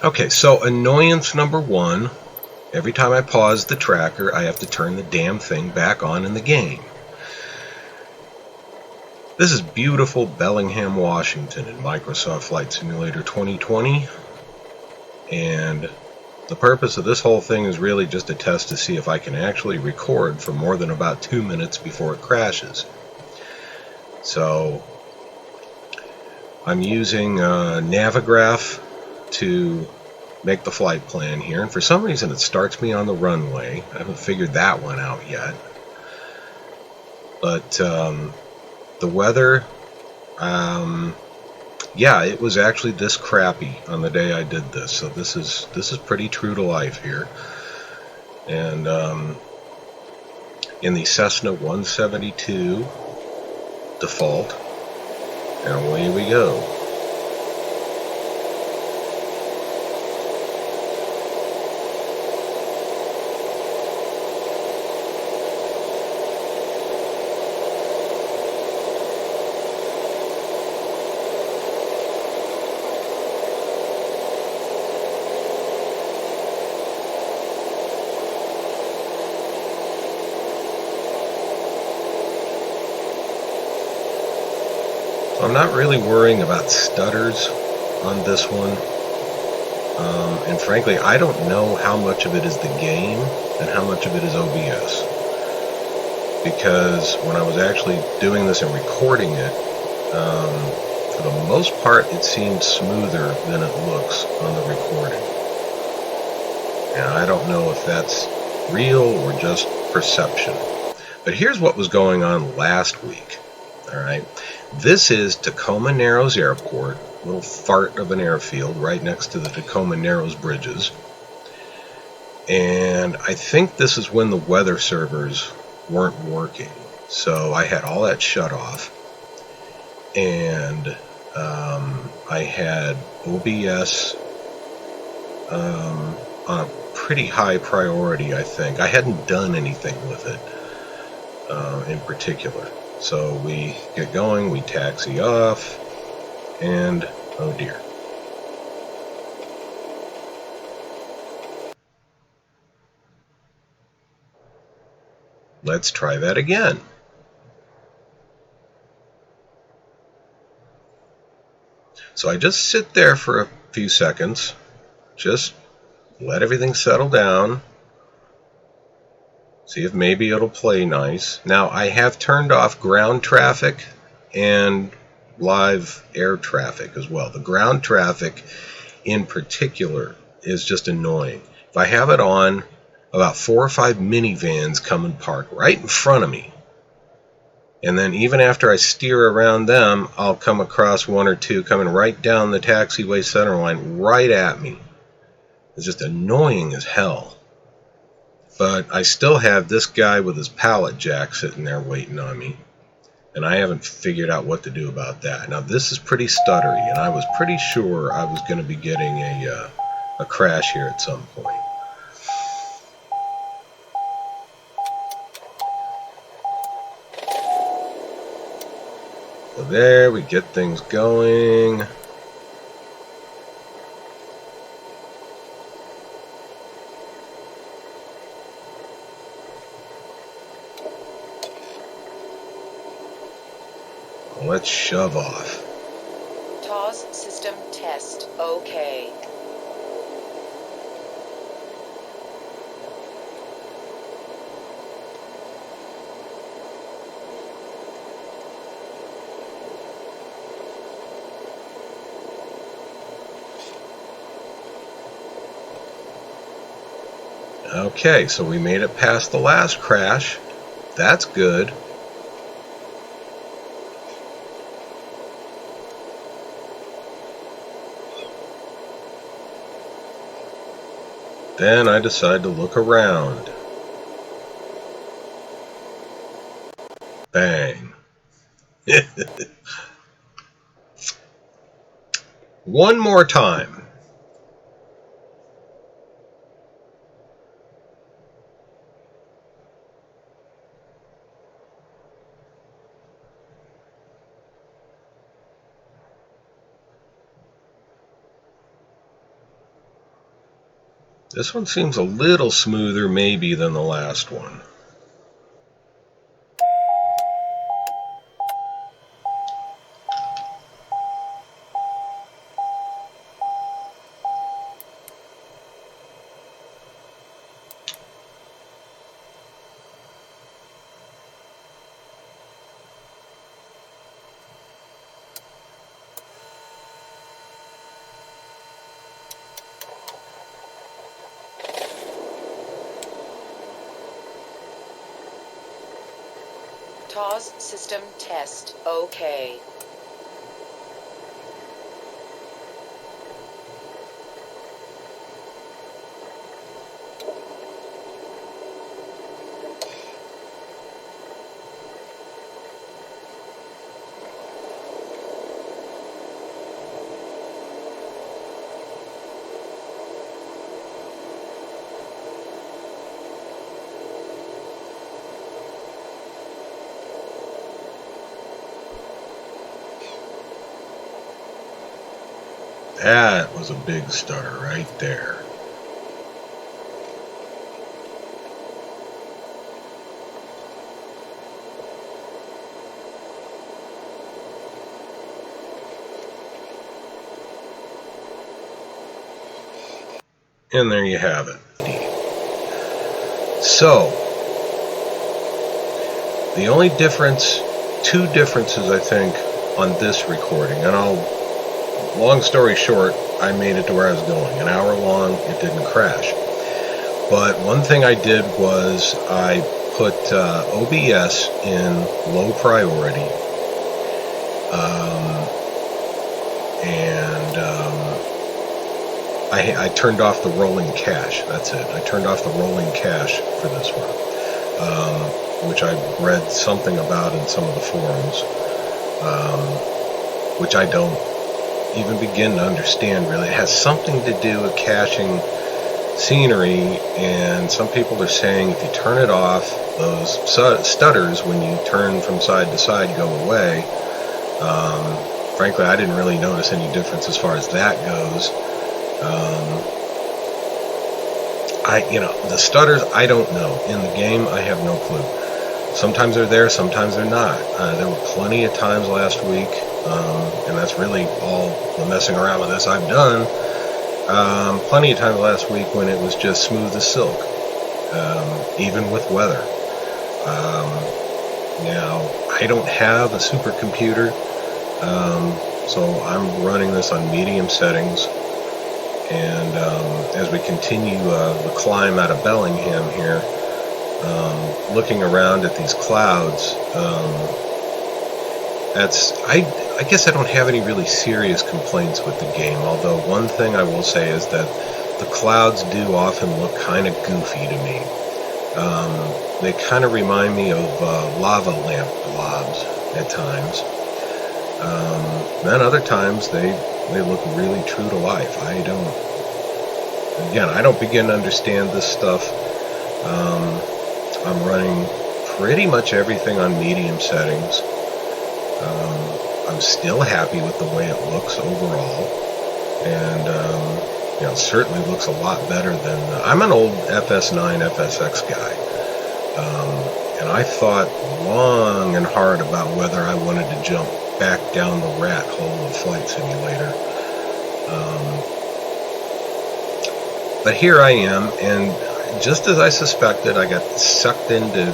Okay, so annoyance number one, every time I pause the tracker, I have to turn the damn thing back on in the game. This is beautiful Bellingham, Washington in Microsoft Flight Simulator 2020, and the purpose of this whole thing is really just a test to see if I can actually record for more than about 2 minutes before it crashes. So I'm using Navigraph to make the flight plan here, and for some reason it starts me on the runway. I haven't figured that one out yet. But the weather, yeah, it was actually this crappy on the day I did this, so this is pretty true to life here. And in the Cessna 172 default, and away we go. I'm not really worrying about stutters on this one, and frankly I don't know how much of it is the game and how much of it is OBS, because when I was actually doing this and recording it, for the most part it seemed smoother than it looks on the recording. And I don't know if that's real or just perception. But here's what was going on last week. Alright, this is Tacoma Narrows Airport, a little fart of an airfield right next to the Tacoma Narrows bridges. And I think this is when the weather servers weren't working. So I had all that shut off. And I had OBS on a pretty high priority, I think. I hadn't done anything with it in particular. So we get going, we taxi off, and oh dear. Let's try that again. So I just sit there for a few seconds, just let everything settle down, see if maybe it'll play nice. Now I have turned off ground traffic and live air traffic as well. The ground traffic in particular is just annoying. If I have it on, about 4 or 5 minivans come and park right in front of me. And then even after I steer around them, I'll come across 1 or 2 coming right down the taxiway center line right at me. It's just annoying as hell. But I still have this guy with his pallet jack sitting there waiting on me. And I haven't figured out what to do about that. Now this is pretty stuttery, and I was pretty sure I was going to be getting a crash here at some point. So there, we get things going. Let's shove off. TOS system test. Okay. Okay, so we made it past the last crash. That's good. Then I decide to look around. Bang. One more time. This one seems a little smoother maybe than the last one. TOS system test. OK. That was a big stutter right there. And there you have it. So, the only difference, two differences I think on this recording, and long story short, I made it to where I was going. An hour long, it didn't crash. But one thing I did was I put OBS in low priority. I turned off the rolling cache. That's it. I turned off the rolling cache for this one, which I read something about in some of the forums, which I don't even begin to understand really. It has something to do with caching scenery, and some people are saying if you turn it off, those stutters when you turn from side to side go away. Frankly, I didn't really notice any difference as far as that goes. The stutters, I don't know. In the game, I have no clue. Sometimes they're there, sometimes they're not. There were plenty of times last week, and that's really all the messing around with this I've done. Plenty of times last week when it was just smooth as silk, even with weather. Now, I don't have a supercomputer, so I'm running this on medium settings. And as we continue the climb out of Bellingham here, looking around at these clouds, I guess I don't have any really serious complaints with the game, although one thing I will say is that the clouds do often look kind of goofy to me. They kind of remind me of lava lamp blobs at times. Then other times they look really true to life. I don't begin to understand this stuff. I'm running pretty much everything on medium settings. I'm still happy with the way it looks overall, and it certainly looks a lot better than I'm an old FS9 FSX guy, and I thought long and hard about whether I wanted to jump back down the rat hole of Flight Simulator. But here I am, and just as I suspected, I got sucked into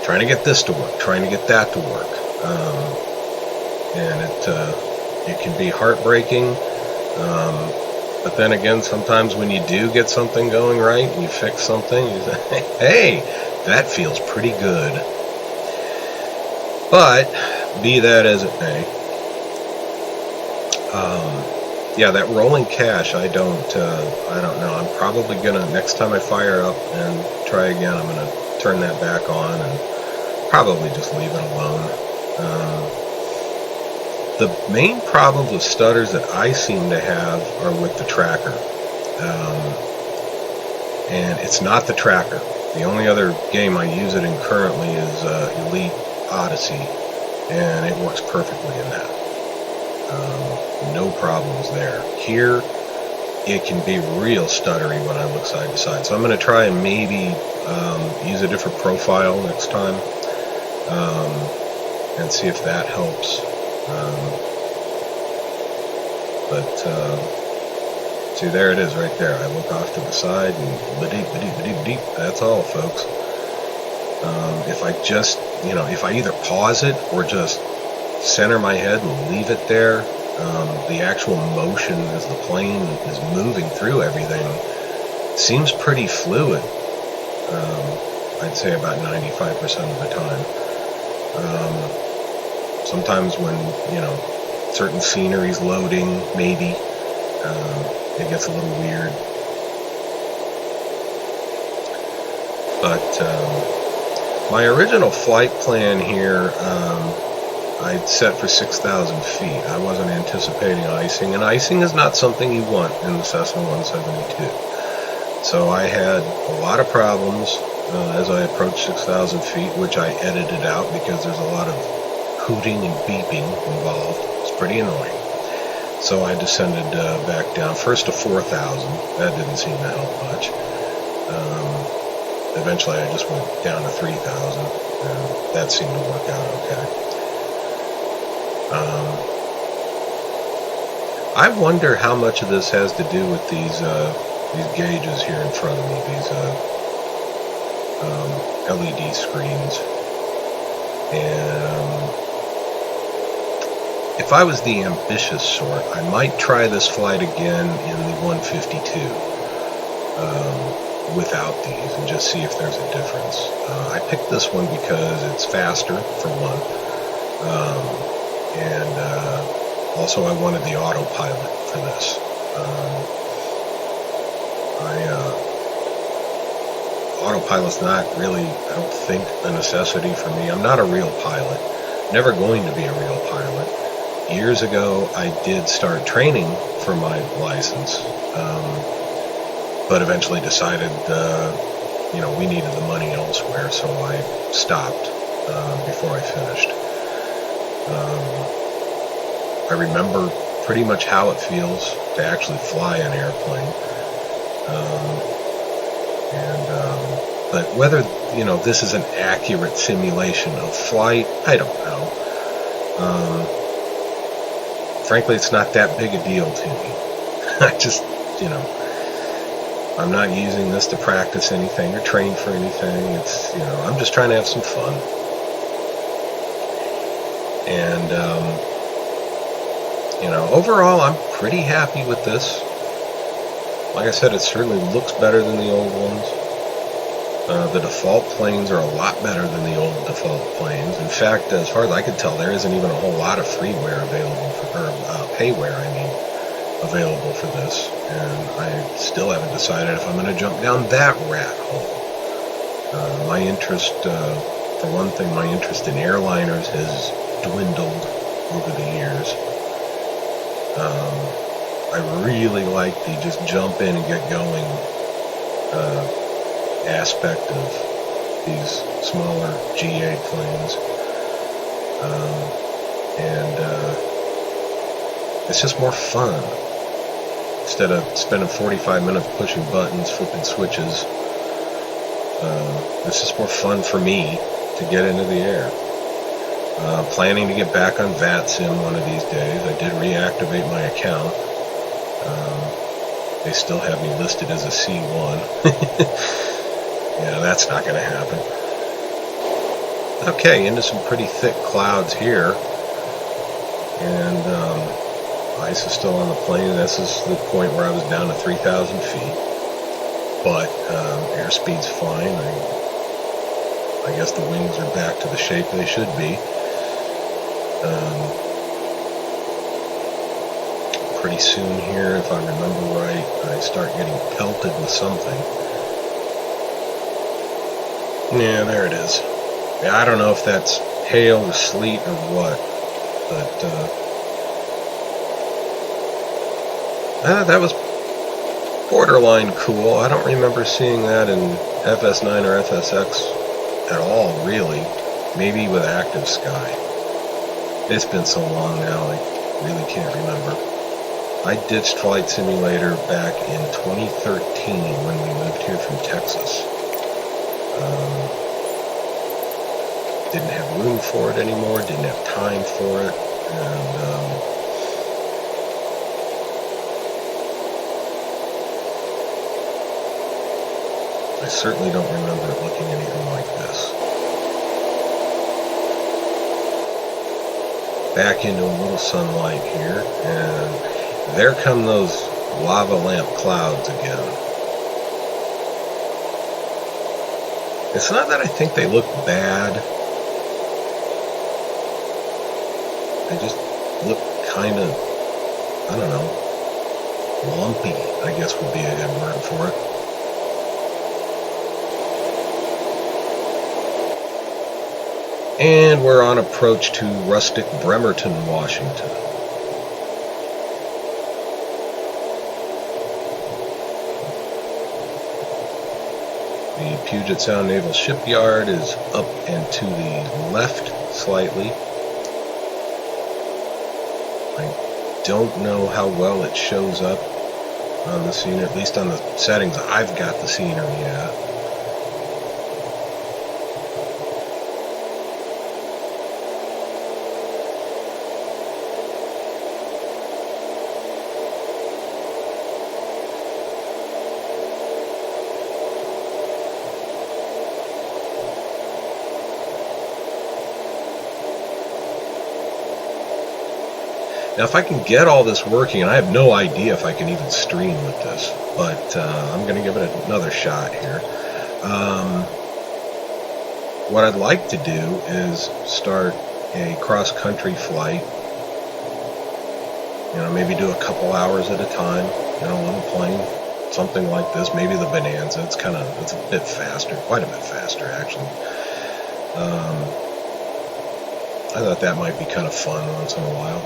trying to get this to work, trying to get that to work. And it can be heartbreaking. But then again, sometimes when you do get something going right, and you fix something, you say, hey, that feels pretty good. But be that as it may, that rolling cache, I don't know. I'm probably gonna, next time I fire up and try again, I'm gonna turn that back on and probably just leave it alone. The main problems with stutters that I seem to have are with the tracker, and it's not the tracker. The only other game I use it in currently is Elite Odyssey, and it works perfectly in that. No problems there. Here, it can be real stuttery when I look side to side. So I'm going to try and maybe use a different profile next time, and see if that helps. See, there it is right there. I look off to the side and ba-deep, that's all, folks. If I just, if I either pause it or just center my head and leave it there, the actual motion as the plane is moving through everything seems pretty fluid. I'd say about 95% of the time. Sometimes when, certain scenery's loading, maybe, it gets a little weird. But my original flight plan here, I'd set for 6,000 feet. I wasn't anticipating icing, and icing is not something you want in the Cessna 172. So I had a lot of problems as I approached 6,000 feet, which I edited out because there's a lot of hooting and beeping involved. It's pretty annoying. So I descended back down, first to 4,000. That didn't seem to help much. Eventually I just went down to 3,000, and that seemed to work out okay. I wonder how much of this has to do with these gauges here in front of me, these LED screens. And if I was the ambitious sort, I might try this flight again in the 152 without these and just see if there's a difference. I picked this one because it's faster, for one, and also I wanted the autopilot for this. Autopilot's not really, I don't think, a necessity for me. I'm not a real pilot, never going to be a real pilot. Years ago, I did start training for my license, but eventually decided, we needed the money elsewhere, so I stopped before I finished. I remember pretty much how it feels to actually fly an airplane. But whether, this is an accurate simulation of flight, I don't know. Frankly, it's not that big a deal to me. I just, I'm not using this to practice anything or train for anything. It's, I'm just trying to have some fun. And, overall, I'm pretty happy with this. Like I said, it certainly looks better than the old ones. The default planes are a lot better than the old default planes. In fact, as far as I can tell, there isn't even a whole lot of freeware available payware, available for this. And I still haven't decided if I'm going to jump down that rat hole. My interest, for one thing, my interest in airliners has dwindled over the years. I really like the just jump in and get going aspect of these smaller GA planes, and it's just more fun instead of spending 45 minutes pushing buttons, flipping switches. It's just more fun for me to get into the air. Planning to get back on VATSIM one of these days. I did reactivate my account. They still have me listed as a C1. Yeah, that's not going to happen. Okay, into some pretty thick clouds here. And ice is still on the plane. This is the point where I was down to 3,000 feet. But airspeed's fine. I guess the wings are back to the shape they should be. Pretty soon here, if I remember right, I start getting pelted with something. Yeah, there it is. Yeah, I don't know if that's hail or sleet or what, but that was borderline cool. I don't remember seeing that in FS9 or FSX at all, really. Maybe with active sky. It's been so long now, I really can't remember. I ditched Flight Simulator back in 2013 when we moved here from Texas. Didn't have room for it anymore, didn't have time for it, and I certainly don't remember it looking anything like this. Back into a little sunlight here, and there come those lava lamp clouds again. It's not that I think they look bad. They just look kind of, I don't know, lumpy, I guess would be a good word for it. And we're on approach to rustic Bremerton, Washington. The Puget Sound Naval Shipyard is up and to the left slightly. I don't know how well it shows up on the scenery, at least on the settings I've got the scenery at. Now, if I can get all this working, and I have no idea if I can even stream with this, but I'm going to give it another shot here. What I'd like to do is start a cross-country flight. You know, maybe do a couple hours at a time in a little plane, something like this. Maybe the Bonanza. It's a bit faster, quite a bit faster, actually. I thought that might be kind of fun once in a while.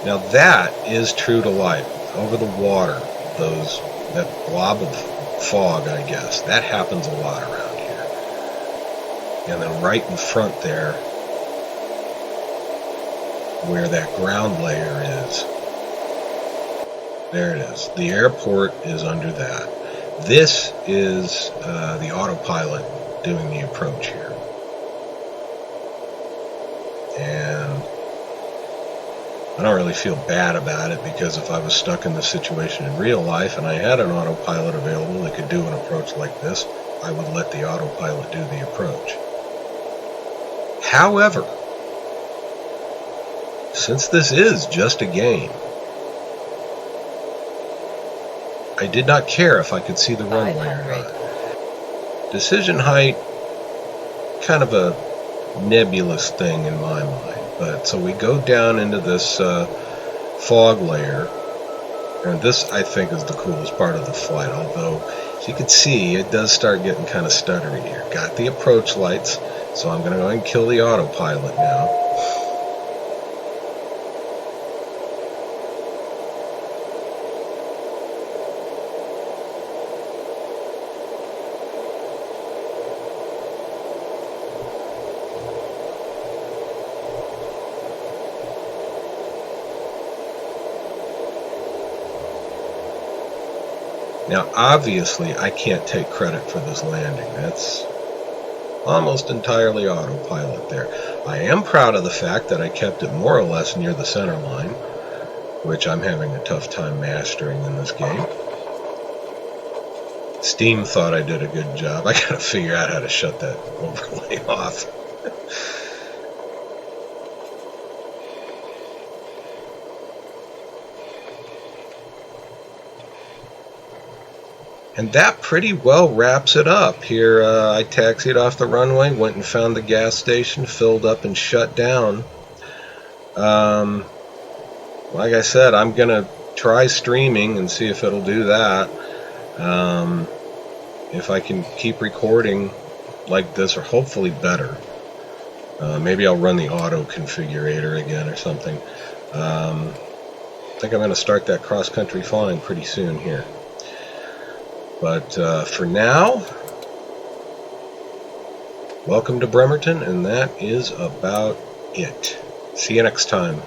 Now that is true to life. Over the water, that blob of fog, I guess, that happens a lot around here. And then right in front there, where that ground layer is, there it is. The airport is under that. This is the autopilot doing the approach here. And I don't really feel bad about it, because if I was stuck in this situation in real life and I had an autopilot available that could do an approach like this, I would let the autopilot do the approach. However, since this is just a game, I did not care if I could see the runway or not. Decision height, kind of a nebulous thing in my mind. But so we go down into this fog layer, and this I think is the coolest part of the flight, although as you can see it does start getting kind of stuttery here. Got the approach lights, so I'm going to go ahead and kill the autopilot now. Now, obviously, I can't take credit for this landing. That's almost entirely autopilot there. I am proud of the fact that I kept it more or less near the center line, which I'm having a tough time mastering in this game. Steam thought I did a good job. I gotta figure out how to shut that overlay off. And that pretty well wraps it up. Here I taxied off the runway, went and found the gas station, filled up and shut down. Like I said, I'm going to try streaming and see if it'll do that. If I can keep recording like this, or hopefully better. Maybe I'll run the auto configurator again or something. I think I'm going to start that cross-country flying pretty soon here. But for now, Welcome to Bremerton, and that is about it. See you next time.